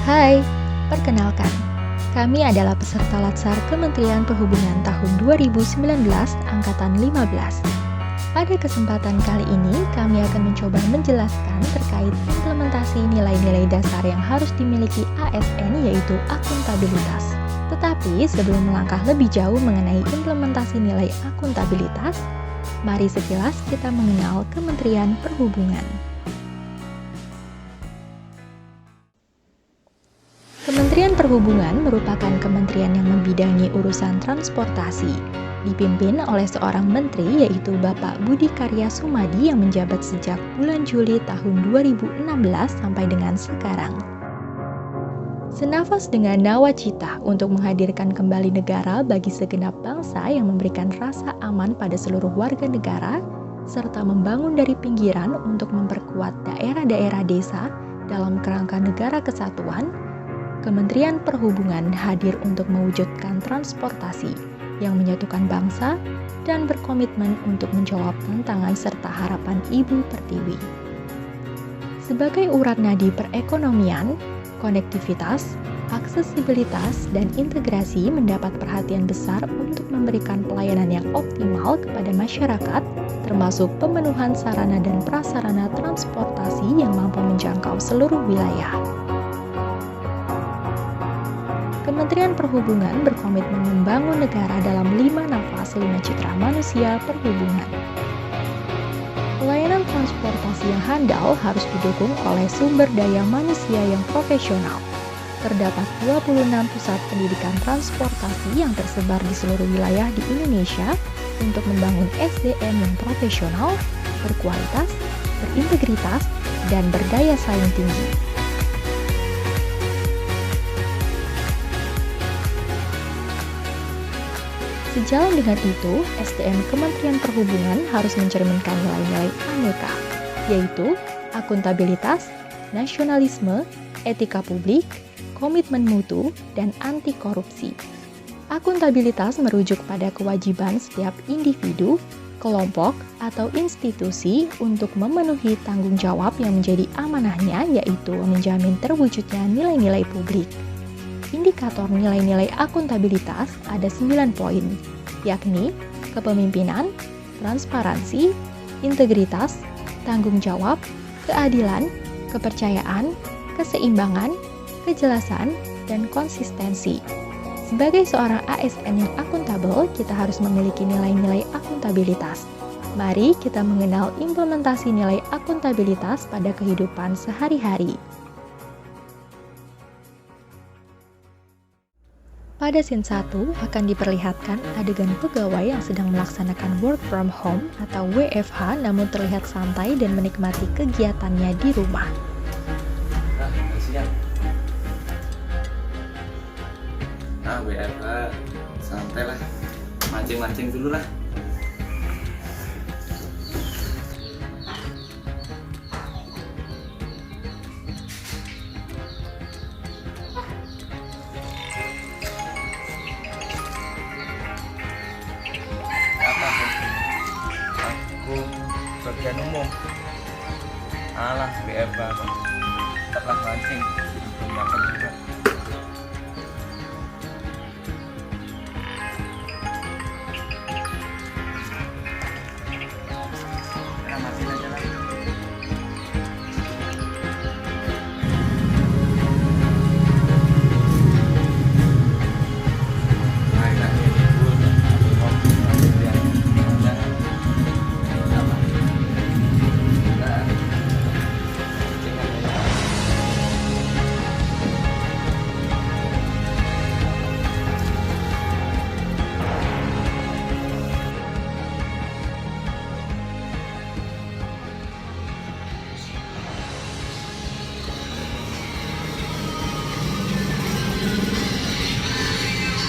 Hai, perkenalkan, kami adalah peserta Latsar Kementerian Perhubungan tahun 2019 Angkatan 15. Pada kesempatan kali ini, kami akan mencoba menjelaskan terkait implementasi nilai-nilai dasar yang harus dimiliki ASN, yaitu akuntabilitas. Tetapi sebelum melangkah lebih jauh mengenai implementasi nilai akuntabilitas, mari sekilas kita mengenal Kementerian Perhubungan. Kementerian Perhubungan merupakan kementerian yang membidangi urusan transportasi, dipimpin oleh seorang menteri yaitu Bapak Budi Karya Sumadi yang menjabat sejak bulan Juli tahun 2016 sampai dengan sekarang. Senafas dengan nawacita untuk menghadirkan kembali negara bagi segenap bangsa yang memberikan rasa aman pada seluruh warga negara, serta membangun dari pinggiran untuk memperkuat daerah-daerah desa dalam kerangka negara kesatuan, Kementerian Perhubungan hadir untuk mewujudkan transportasi yang menyatukan bangsa dan berkomitmen untuk menjawab tantangan serta harapan Ibu Pertiwi. Sebagai urat nadi perekonomian, konektivitas, aksesibilitas, dan integrasi mendapat perhatian besar untuk memberikan pelayanan yang optimal kepada masyarakat, termasuk pemenuhan sarana dan prasarana transportasi yang mampu menjangkau seluruh wilayah. Kementerian Perhubungan berkomitmen membangun negara dalam 5 nafas 5 citra manusia perhubungan. Pelayanan transportasi yang handal harus didukung oleh sumber daya manusia yang profesional. Terdapat 26 pusat pendidikan transportasi yang tersebar di seluruh wilayah di Indonesia untuk membangun SDM yang profesional, berkualitas, berintegritas, dan berdaya saing tinggi. Sejalan dengan itu, SDM Kementerian Perhubungan harus mencerminkan nilai-nilai aneka, yaitu akuntabilitas, nasionalisme, etika publik, komitmen mutu, dan anti korupsi. Akuntabilitas merujuk pada kewajiban setiap individu, kelompok, atau institusi untuk memenuhi tanggung jawab yang menjadi amanahnya, yaitu menjamin terwujudnya nilai-nilai publik. Indikator nilai-nilai akuntabilitas ada 9 poin, yakni kepemimpinan, transparansi, integritas, tanggung jawab, keadilan, kepercayaan, keseimbangan, kejelasan, dan konsistensi. Sebagai seorang ASN yang akuntabel, kita harus memiliki nilai-nilai akuntabilitas. Mari kita mengenal implementasi nilai akuntabilitas pada kehidupan sehari-hari. Pada scene 1 akan diperlihatkan adegan pegawai yang sedang melaksanakan work from home atau WFH namun terlihat santai dan menikmati kegiatannya di rumah. WFH santai lah, mancing-mancing dulu lah. Bagian umum. Alah, WFH tetaplah mancing. Belum dapat juga. Kita mancing aja lah.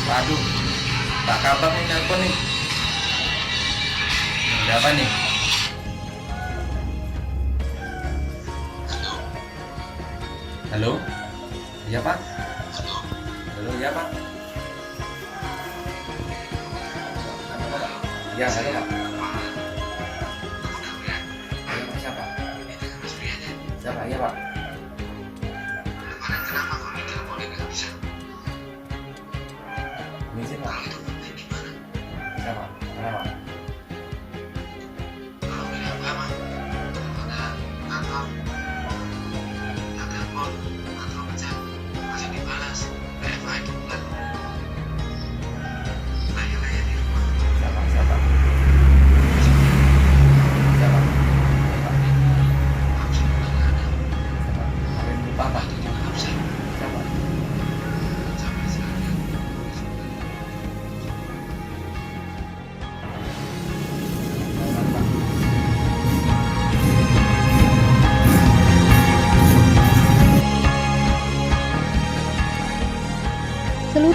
Waduh, Pak Kabang nih nelpon nih. Ada apa nih? Halo? Iya Pak? Halo, iya Pak? Iya, halo Pak. Siapa? Siapa? Iya Pak.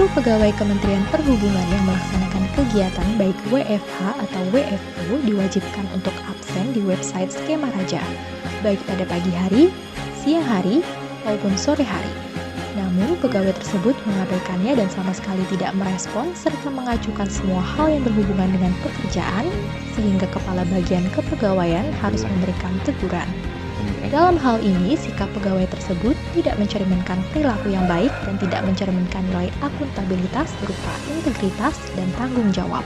seluruh pegawai Kementerian Perhubungan yang melaksanakan kegiatan baik WFH atau WFO diwajibkan untuk absen di website Skema Raja, baik pada pagi hari, siang hari, maupun sore hari. Namun, pegawai tersebut mengabaikannya dan sama sekali tidak merespon serta mengajukan semua hal yang berhubungan dengan pekerjaan, sehingga Kepala Bagian Kepegawaian harus memberikan teguran. Dalam hal ini, sikap pegawai tersebut tidak mencerminkan perilaku yang baik dan tidak mencerminkan nilai akuntabilitas berupa integritas dan tanggung jawab.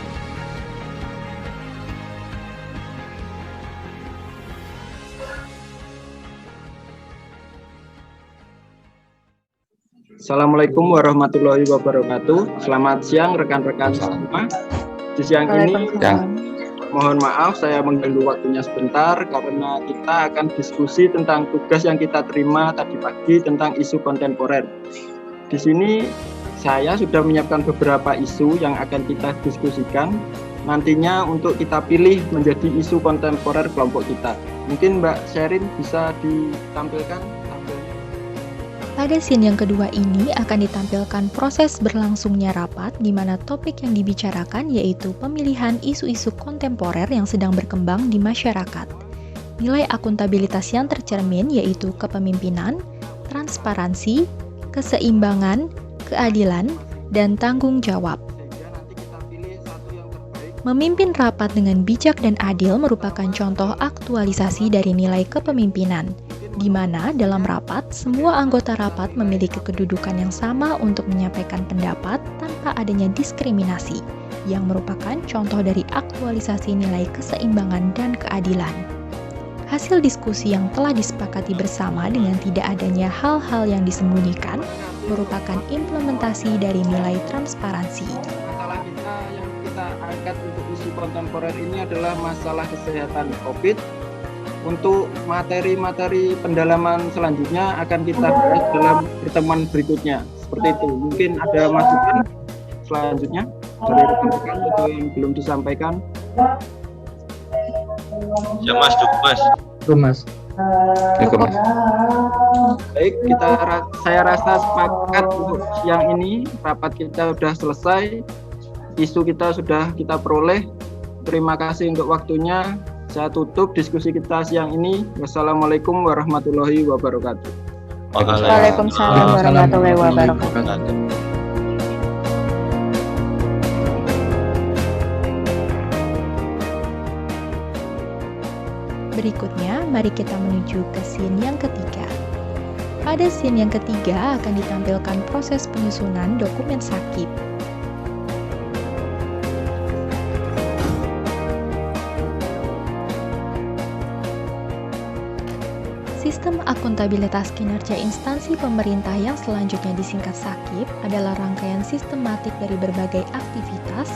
Assalamualaikum warahmatullahi wabarakatuh. Selamat siang rekan-rekan semua. Di siang ini mohon maaf saya mengganggu waktunya sebentar karena kita akan diskusi tentang tugas yang kita terima tadi pagi tentang isu kontemporer. Di sini saya sudah menyiapkan beberapa isu yang akan kita diskusikan nantinya untuk kita pilih menjadi isu kontemporer kelompok kita. Mungkin Mbak Sherin bisa ditampilkan tampilnya. Pada scene yang kedua ini akan ditampilkan proses berlangsungnya rapat di mana topik yang dibicarakan yaitu pemilihan isu-isu kontemporer yang sedang berkembang di masyarakat. Nilai akuntabilitas yang tercermin yaitu kepemimpinan, transparansi, keseimbangan, keadilan, dan tanggung jawab. Memimpin rapat dengan bijak dan adil merupakan contoh aktualisasi dari nilai kepemimpinan, di mana dalam rapat, semua anggota rapat memiliki kedudukan yang sama untuk menyampaikan pendapat tanpa adanya diskriminasi, yang merupakan contoh dari aktualisasi nilai keseimbangan dan keadilan. Hasil diskusi yang telah disepakati bersama dengan tidak adanya hal-hal yang disembunyikan, merupakan implementasi dari nilai transparansi. Masalah kita yang kita angkat untuk isu kontemporer ini adalah masalah kesehatan COVID. Untuk materi-materi pendalaman selanjutnya akan kita bahas dalam pertemuan berikutnya. Seperti itu. Mungkin ada masukan selanjutnya dari rekan-rekan atau yang belum disampaikan. Ya Mas, cukup Mas. Cukup Mas. Baik, saya rasa sepakat untuk siang ini rapat kita sudah selesai. Isu kita sudah kita peroleh. Terima kasih untuk waktunya. Saya tutup diskusi kita siang ini. Wassalamualaikum warahmatullahi wabarakatuh. Waalaikumsalam warahmatullahi wabarakatuh. Berikutnya, mari kita menuju ke scene yang ketiga. Pada scene yang ketiga akan ditampilkan proses penyusunan dokumen sakit. Sistem akuntabilitas kinerja instansi pemerintah yang selanjutnya disingkat SAKIP adalah rangkaian sistematik dari berbagai aktivitas,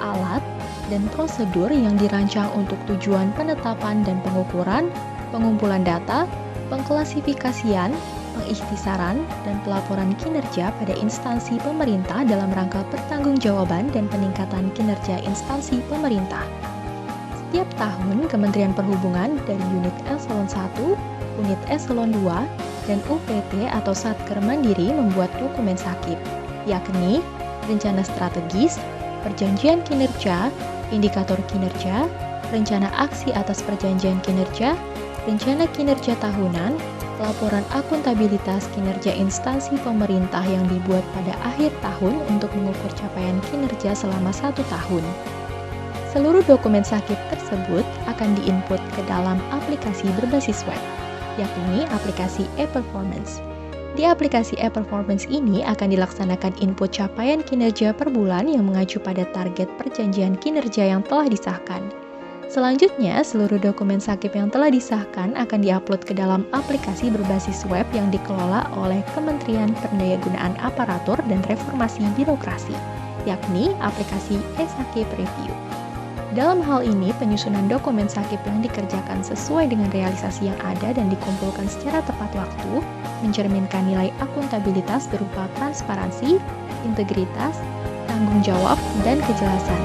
alat, dan prosedur yang dirancang untuk tujuan penetapan dan pengukuran, pengumpulan data, pengklasifikasian, pengikhtisaran, dan pelaporan kinerja pada instansi pemerintah dalam rangka pertanggungjawaban dan peningkatan kinerja instansi pemerintah. Setiap tahun, Kementerian Perhubungan dari unit Eselon 1, unit Eselon 2, dan UPT atau Satker Mandiri membuat dokumen SAKIP, yakni rencana strategis, perjanjian kinerja, indikator kinerja, rencana aksi atas perjanjian kinerja, rencana kinerja tahunan, laporan akuntabilitas kinerja instansi pemerintah yang dibuat pada akhir tahun untuk mengukur capaian kinerja selama 1 tahun. Seluruh dokumen SAKIP tersebut akan diinput ke dalam aplikasi berbasis web, yakni aplikasi e-performance. Di aplikasi e-performance ini akan dilaksanakan input capaian kinerja per bulan yang mengacu pada target perjanjian kinerja yang telah disahkan. Selanjutnya, seluruh dokumen SAKIP yang telah disahkan akan diupload ke dalam aplikasi berbasis web yang dikelola oleh Kementerian Pendayagunaan Aparatur dan Reformasi Birokrasi, yakni aplikasi e-SAKIP Review. Dalam hal ini, penyusunan dokumen SAKIP yang dikerjakan sesuai dengan realisasi yang ada dan dikumpulkan secara tepat waktu, mencerminkan nilai akuntabilitas berupa transparansi, integritas, tanggung jawab, dan kejelasan.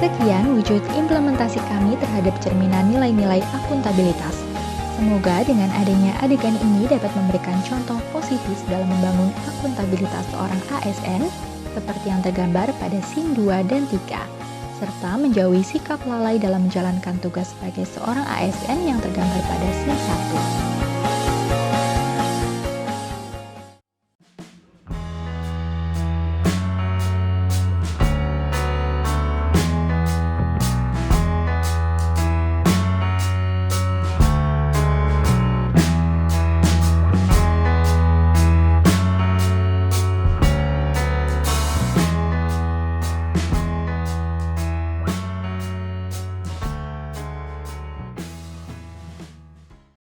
Sekian wujud implementasi kami terhadap cerminan nilai-nilai akuntabilitas. Semoga dengan adanya adegan ini dapat memberikan contoh positif dalam membangun akuntabilitas seorang ASN seperti yang tergambar pada scene 2 dan 3, serta menjauhi sikap lalai dalam menjalankan tugas sebagai seorang ASN yang tergambar pada scene 1.